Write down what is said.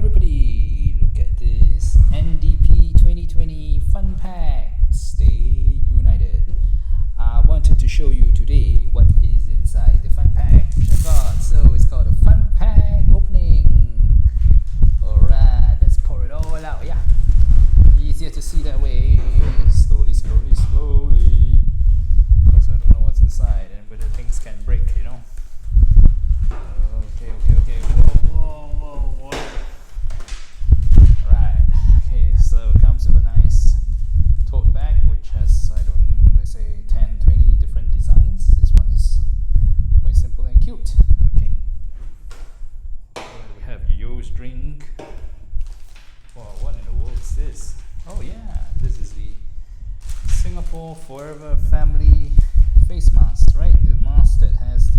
everybody, look at this NDP 2020 Fun Pack. Stay united. I wanted to show you today what is inside the Fun Pack which I got. So it's called a Fun Pack opening. Alright, let's pour it all out. Yeah, easier to see that way. Slowly, slowly, slowly. Because I don't know what's inside and whether things can break, you know. Okay. Whoa. Right. Okay, so it comes with a nice tote bag which has, they say 10, 20 different designs. This one is quite simple and cute. Okay. We have Yo's drink. Wow, what in the world is this? Oh yeah, this is the Singapore Forever Family face mask, right? The mask that has